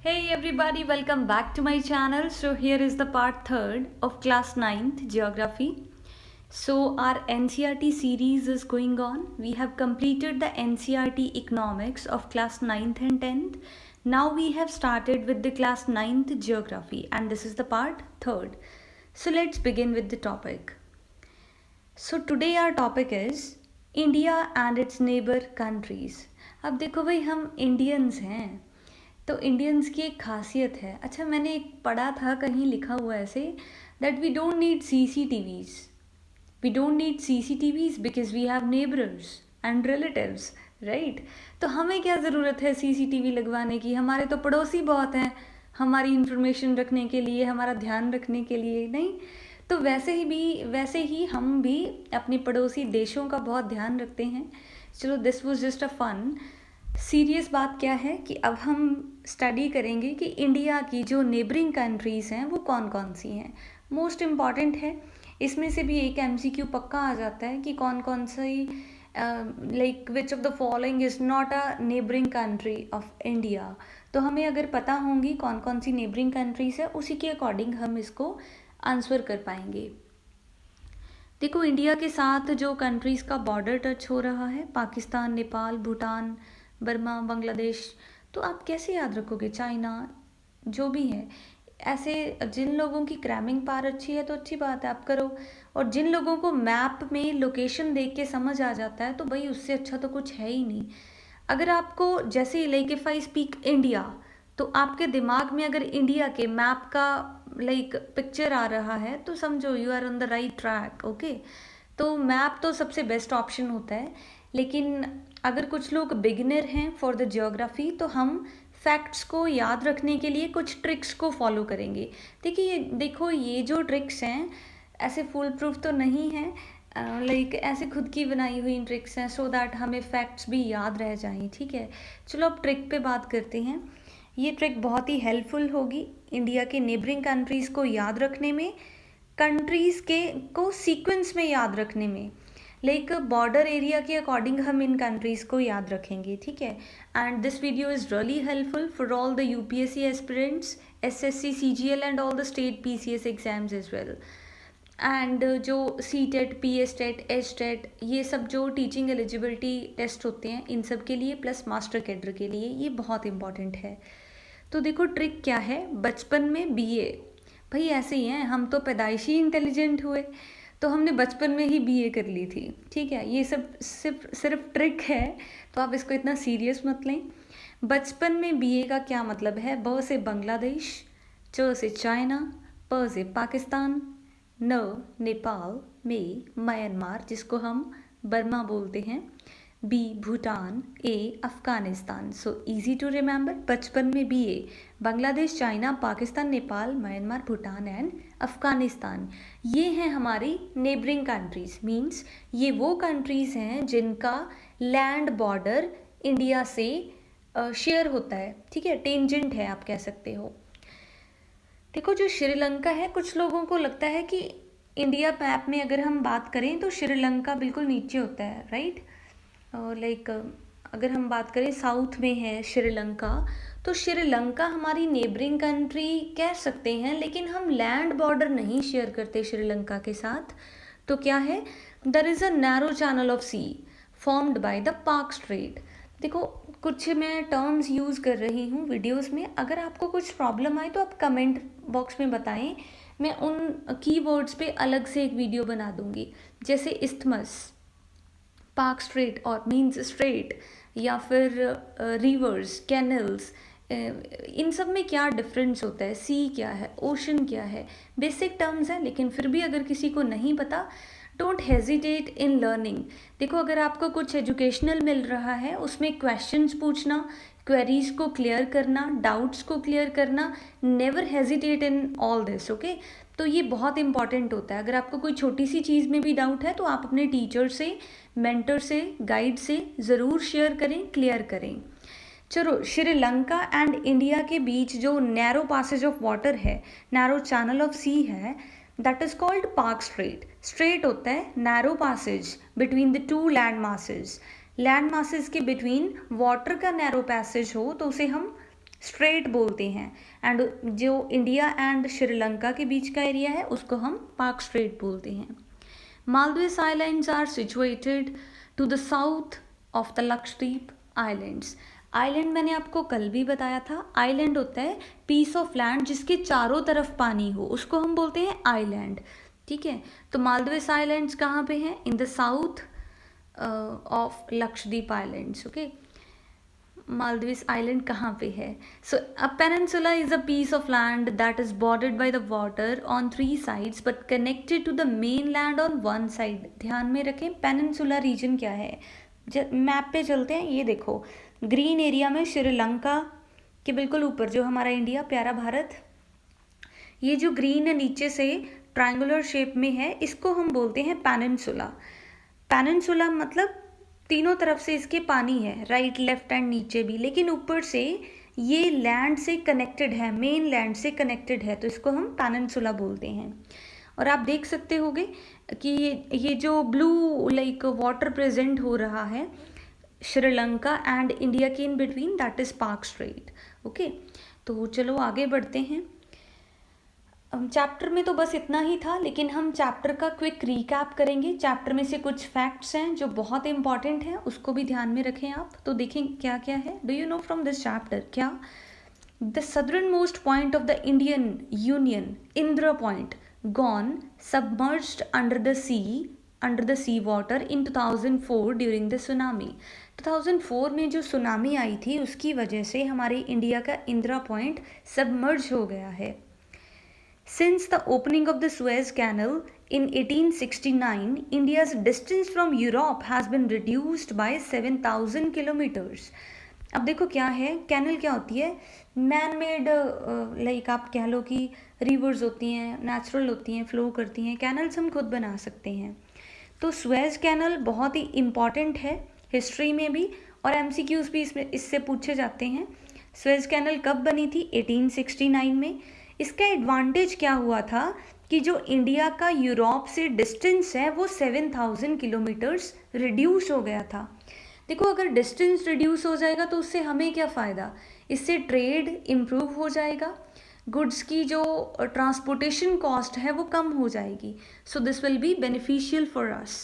Hey everybody, welcome back to my channel. So here is the part 3rd of class 9th geography. So our NCERT series is going on. We have completed the NCERT economics of class 9th and 10th. Now we have started with the class 9th geography and this is the part 3rd. So let's begin with the topic. So today our topic is India and its neighbor countries. अब देखो भाई हम Indians हैं तो Indians की एक खासियत है। अच्छा मैंने एक पढ़ा था कहीं लिखा हुआ ऐसे that we don't need CCTVs because we have neighbours and relatives right. तो हमें क्या ज़रूरत है CCTV लगवाने की, हमारे तो पड़ोसी बहुत हैं हमारी इंफॉर्मेशन रखने के लिए, हमारा ध्यान रखने के लिए। नहीं तो वैसे ही हम भी अपने पड़ोसी देशों का बहुत ध्यान रखते हैं। चलो this was just a fun. Serious बात क्या है कि अब हम स्टडी करेंगे कि इंडिया की जो नेबरिंग कंट्रीज़ हैं वो कौन कौन सी हैं। मोस्ट इम्पॉर्टेंट है, इसमें से भी एक MCQ पक्का आ जाता है कि कौन कौन सी like which of the following is not a neighbouring country of India. तो हमें अगर पता होंगी कौन कौन सी नेबरिंग कंट्रीज़ है उसी के अकॉर्डिंग हम इसको आंसर कर पाएंगे। देखो इंडिया के साथ जो कंट्रीज़ का बॉर्डर टच हो रहा है, पाकिस्तान, नेपाल, भूटान, बर्मा, बांग्लादेश, तो आप कैसे याद रखोगे, चाइना, जो भी है। ऐसे जिन लोगों की क्रैमिंग पावर अच्छी है तो अच्छी बात है, आप करो। और जिन लोगों को मैप में लोकेशन देख के समझ आ जाता है तो भाई उससे अच्छा तो कुछ है ही नहीं। अगर आपको जैसे like if I speak India तो आपके दिमाग में अगर इंडिया के मैप का लाइक पिक्चर आ रहा है तो समझो you are on the right track. Okay, तो मैप तो सबसे बेस्ट ऑप्शन होता है। लेकिन अगर कुछ लोग बिगिनर हैं फॉर द जियोग्राफी तो हम फैक्ट्स को याद रखने के लिए कुछ ट्रिक्स को फॉलो करेंगे। देखो ये जो ट्रिक्स हैं ऐसे फुल प्रूफ तो नहीं है, लाइक ऐसे खुद की बनाई हुई ट्रिक्स हैं सो दैट हमें फैक्ट्स भी याद रह जाएं। ठीक है, चलो अब ट्रिक पे बात करते हैं। ये ट्रिक बहुत ही हेल्पफुल होगी इंडिया के नेबरिंग कंट्रीज़ को याद रखने में, कंट्रीज़ के को सीक्वेंस में याद रखने में। लाइक बॉर्डर एरिया के अकॉर्डिंग हम इन कंट्रीज़ को याद रखेंगे। ठीक है, and this video is really helpful for all the UPSC aspirants, SSC, CGL and all the state PCS exams as well. And जो CTET, PS टेट, HTET, ये सब जो टीचिंग एलिजिबिलिटी टेस्ट होते हैं इन सब के लिए प्लस मास्टर कैडर के लिए ये बहुत इंपॉर्टेंट है। तो देखो ट्रिक क्या है, बचपन में BA, भाई ऐसे ही हैं हम तो पैदाइशी इंटेलिजेंट हुए तो हमने बचपन में ही BA कर ली थी। ठीक है, ये सब सिर्फ ट्रिक है तो आप इसको इतना सीरियस मत लें। बचपन में BA का क्या मतलब है, ब से बांग्लादेश, च से चाइना, प से पाकिस्तान, न नेपाल, में म्यांमार जिसको हम बर्मा बोलते हैं, B Bhutan, A Afghanistan. So easy to remember, बचपन में BA Bangladesh, China, Pakistan, Nepal, Myanmar, Bhutan and Afghanistan. ये हैं हमारी नेबरिंग कंट्रीज़, मींस ये वो कंट्रीज़ हैं जिनका लैंड बॉर्डर इंडिया से शेयर होता है। ठीक है, टेंजेंट है आप कह सकते हो। देखो जो श्रीलंका है, कुछ लोगों को लगता है कि इंडिया मैप में अगर हम बात करें तो श्रीलंका बिल्कुल नीचे होता है राइट। लाइक अगर हम बात करें साउथ में है श्रीलंका, तो श्रीलंका हमारी नेबरिंग कंट्री कह सकते हैं लेकिन हम लैंड बॉर्डर नहीं शेयर करते श्रीलंका के साथ। तो क्या है, there is a narrow channel of sea formed by the Palk strait. देखो कुछ मैं टर्म्स यूज़ कर रही हूँ वीडियोस में, अगर आपको कुछ प्रॉब्लम आए तो आप कमेंट बॉक्स में बताएं, मैं उन कीवर्ड्स पे अलग से एक वीडियो बना दूँगी। जैसे इस्थमस, पार्क स्ट्रेट और मीन्स स्ट्रेट, या फिर रिवर्स, कैनल्स, इन सब में क्या डिफरेंस होता है, सी क्या है, ओशन क्या है, बेसिक टर्म्स हैं लेकिन फिर भी अगर किसी को नहीं पता डोंट हेजिटेट इन लर्निंग। देखो अगर आपको कुछ एजुकेशनल मिल रहा है उसमें क्वेश्चंस पूछना, क्वेरीज को क्लियर करना, डाउट्स को क्लियर करना, never hesitate in all this. Okay, तो ये बहुत इंपॉर्टेंट होता है। अगर आपको कोई छोटी सी चीज़ में भी डाउट है तो आप अपने टीचर से, मेंटर से, गाइड से ज़रूर शेयर करें, क्लियर करें। चलो श्रीलंका एंड इंडिया के बीच जो नैरो पासेज ऑफ वाटर है, नैरो चैनल ऑफ सी है, that is called Palk strait. Strait होता है narrow passage between the two land masses के बिटवीन वाटर का नैरो पैसेज हो तो उसे हम स्ट्रेट बोलते हैं। एंड जो इंडिया एंड श्रीलंका के बीच का एरिया है उसको हम पाक स्ट्रेट बोलते हैं। Maldives islands are situated to the south of the Lakshadweep islands. Island मैंने आपको कल भी बताया था, आइलैंड होता है पीस ऑफ लैंड जिसके चारों तरफ पानी हो, उसको हम बोलते हैं आइलैंड। ठीक है, तो मालदीव्स आइलैंड्स कहाँ पे हैं? In the south of Lakshadweep islands. Okay, Maldives island कहाँ पे है? So a peninsula is a piece of land that is bordered by the water on 3 sides but connected to the main land on 1 side. ध्यान में रखें peninsula reason क्या है। Map पे चलते हैं, ये देखो ग्रीन एरिया में श्रीलंका के बिल्कुल ऊपर जो हमारा इंडिया प्यारा भारत, ये जो ग्रीन है नीचे से ट्रायंगुलर शेप में है, इसको हम बोलते हैं पेनिनसुला। पेनिनसुला मतलब तीनों तरफ से इसके पानी है, राइट लेफ्ट एंड नीचे भी, लेकिन ऊपर से ये लैंड से कनेक्टेड है, मेन लैंड से कनेक्टेड है, तो इसको हम पेनिनसुला बोलते हैं। और आप देख सकते होगे कि ये जो ब्लू लाइक वाटर प्रेजेंट हो रहा है श्रीलंका एंड इंडिया के इन बिटवीन, दैट इज पाक स्ट्रेट। ओके, तो चलो आगे बढ़ते हैं। चैप्टर में तो बस इतना ही था, लेकिन हम चैप्टर का क्विक रिकैप करेंगे। चैप्टर में से कुछ फैक्ट्स हैं जो बहुत इंपॉर्टेंट हैं, उसको भी ध्यान में रखें आप। तो देखें क्या क्या है। Do you know from this chapter क्या? The southern most point of the Indian union, Indira point, gone submerged under the sea water in 2004 during the tsunami. 2004 में जो सुनामी आई थी उसकी वजह से हमारे इंडिया का इंदिरा पॉइंट सबमर्ज हो गया है। Since the opening of the Suez Canal in 1869, India's distance from Europe has been reduced by 7,000 kilometers. अब देखो क्या है, कैनल क्या होती है? मैन मेड, लाइक आप कह लो कि रिवर्स होती हैं, नेचुरल होती हैं, फ्लो करती हैं। कैनल्स हम खुद बना सकते हैं। तो सुएज कैनल बहुत ही इम्पॉर्टेंट है हिस्ट्री में भी, और एमसीक्यूज भी इससे पूछे जाते हैं। सुएज कैनल कब बनी थी? 1869 में। इसका एडवांटेज क्या हुआ था कि जो इंडिया का यूरोप से डिस्टेंस है वो 7,000 किलोमीटर्स रिड्यूस हो गया था। देखो अगर डिस्टेंस रिड्यूस हो जाएगा तो उससे हमें क्या फ़ायदा? इससे ट्रेड इम्प्रूव हो जाएगा, गुड्स की जो ट्रांसपोर्टेशन कॉस्ट है वो कम हो जाएगी। So this will be beneficial for us.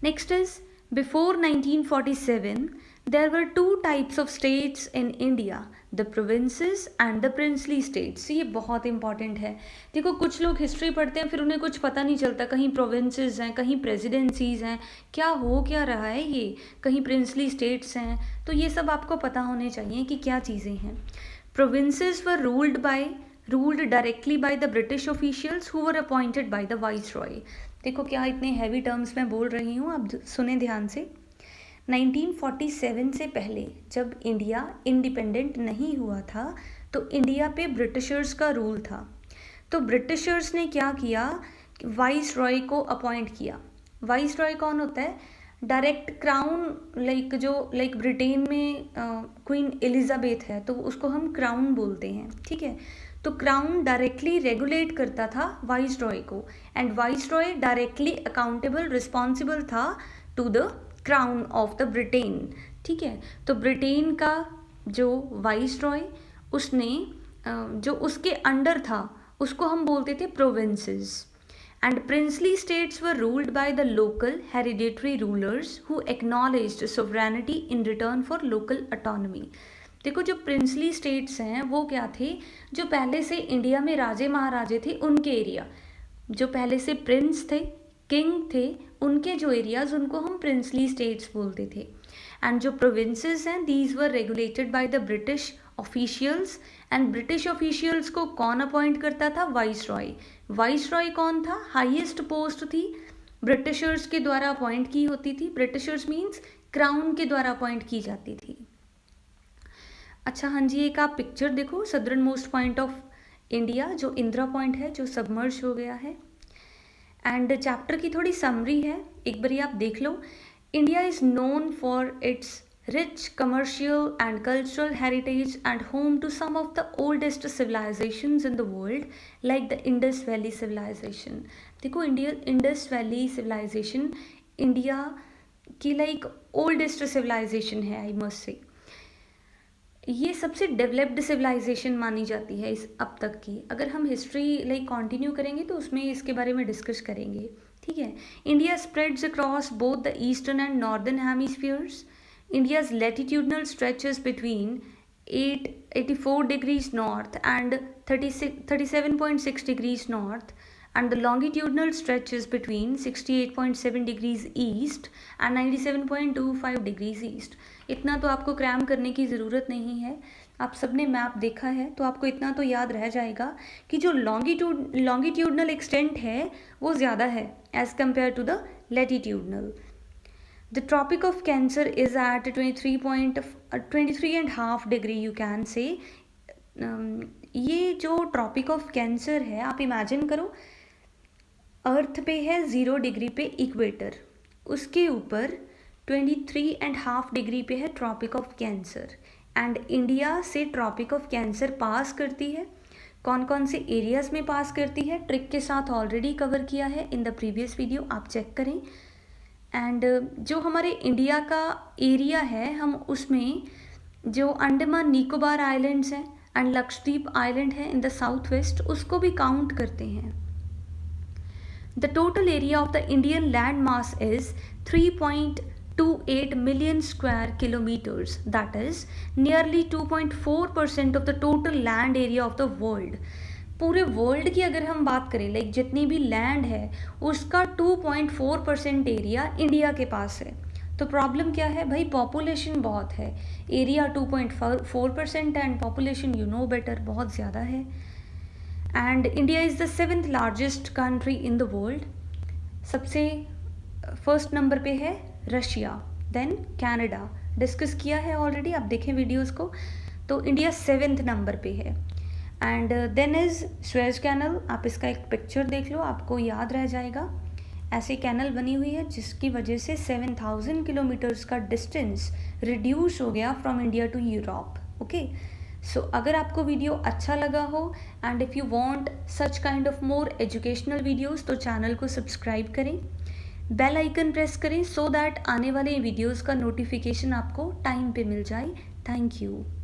Next is before 1947 there were 2 types of states in India, the provinces and the princely states। ये बहुत इंपॉर्टेंट है। देखो कुछ लोग हिस्ट्री पढ़ते हैं फिर उन्हें कुछ पता नहीं चलता, कहीं प्रोविंसेस हैं, कहीं प्रेसिडेंसीज हैं, क्या हो क्या रहा है ये, कहीं प्रिंसली स्टेट्स हैं। तो ये सब आपको पता होने चाहिए कि क्या चीज़ें हैं। Provinces were ruled directly by the British officials who were appointed by the viceroy. देखो क्या इतने हैवी टर्म्स में बोल रही हूँ, आप सुने ध्यान से। 1947 से पहले जब इंडिया इंडिपेंडेंट नहीं हुआ था तो इंडिया पे ब्रिटिशर्स का रूल था। तो ब्रिटिशर्स ने क्या किया, वाइस रॉय को अपॉइंट किया। वाइस रॉय कौन होता है? डायरेक्ट क्राउन, लाइक ब्रिटेन में क्वीन एलिजाबेथ है तो उसको हम क्राउन बोलते हैं। ठीक है, तो क्राउन डायरेक्टली रेगुलेट करता था वाइस रॉय को, and viceroy directly accountable responsible था to the crown of the Britain. ठीक है, तो ब्रिटेन का जो वाइस रॉय उसने जो उसके अंडर था उसको हम बोलते थे provinces. And princely states were ruled by the local hereditary rulers who acknowledged sovereignty in return for local autonomy. देखो जो प्रिंसली स्टेट्स हैं वो क्या थे, जो पहले से इंडिया में राजे महाराजे थे उनके एरिया, जो पहले से प्रिंस थे, किंग थे, उनके जो एरियाज उनको हम प्रिंसली स्टेट्स बोलते थे। एंड जो प्रोविंसेस हैं these were regulated by the British officials, and British officials को कौन अपॉइंट करता था? वाइस रॉय। वाइस रॉय कौन था? हाईएस्ट पोस्ट थी, ब्रिटिशर्स के द्वारा अपॉइंट की होती थी। ब्रिटिशर्स मीन्स क्राउन के द्वारा अपॉइंट की जाती थी। अच्छा हाँ जी, एक आप पिक्चर देखो, southern most point of India जो इंदिरा पॉइंट है जो सबमर्ज हो गया है। एंड चैप्टर की थोड़ी समरी है, एक बारी आप देख लो। India is known for its rich commercial and cultural heritage and home to some of the oldest civilisations in the world like the Indus valley civilisation. देखो इंडस वैली सिविलाइजेशन इंडिया की like oldest civilisation है, I must say. ये सबसे developed civilisation मानी जाती है इस अब तक की। अगर हम हिस्ट्री कंटिन्यू करेंगे तो उसमें इसके बारे में डिस्कस करेंगे, ठीक है। India spreads across both the eastern and northern hemispheres. India's latitudinal stretches between 884 degrees north and 37.6 degrees north, and the longitudinal stretches between 68.7 degrees east and 97.25 degrees east। इतना तो आपको क्रैम करने की ज़रूरत नहीं है, आप सबने मैप देखा है तो आपको इतना तो याद रह जाएगा कि जो लॉन्गिट्यूडनल एक्सटेंट है वो ज़्यादा है as compared to the latitudinal. The Tropic of Cancer is at 23.5 degree, you can say। ये जो ट्रॉपिक ऑफ कैंसर है, आप इमेजिन करो अर्थ पे है 0 डिग्री पे इक्वेटर, उसके ऊपर 23.5 डिग्री पे है tropic of cancer, and India से ट्रॉपिक ऑफ कैंसर पास करती है। कौन कौन से एरियाज में पास करती है ट्रिक के साथ ऑलरेडी कवर किया है इन द प्रीवियस वीडियो, आप चेक करें। एंड जो हमारे इंडिया का एरिया है, हम उसमें जो अंडमान निकोबार आइलैंड्स हैं एंड लक्षद्वीप आइलैंड है इन द साउथ वेस्ट, उसको भी काउंट करते हैं। The total area of the Indian land mass is 3.28 million square kilometers, that is nearly 2.4% of the total land area of the world। पूरे वर्ल्ड की अगर हम बात करें जितनी भी लैंड है उसका 2.4% एरिया इंडिया के पास है। तो प्रॉब्लम क्या है भाई, पॉपुलेशन बहुत है, area 2.4% and population you know better बहुत ज़्यादा है। And India is the 7th largest country in the world. सबसे फर्स्ट नंबर पे है रशिया, देन कनाडा, डिस्कस किया है ऑलरेडी, आप देखें वीडियोस को। तो इंडिया 7th नंबर पे है। And then is Suez canal, आप इसका एक पिक्चर देख लो, आपको याद रह जाएगा। ऐसी कैनल बनी हुई है जिसकी वजह से 7000 किलोमीटर्स का डिस्टेंस रिड्यूस हो गया from India to Europe. Okay, so अगर आपको वीडियो अच्छा लगा हो and if you want such kind of more educational videos, तो चैनल को सब्सक्राइब करें, बेल आइकन प्रेस करें सो दैट आने वाले वीडियोस का नोटिफिकेशन आपको टाइम पे मिल जाए। Thank you.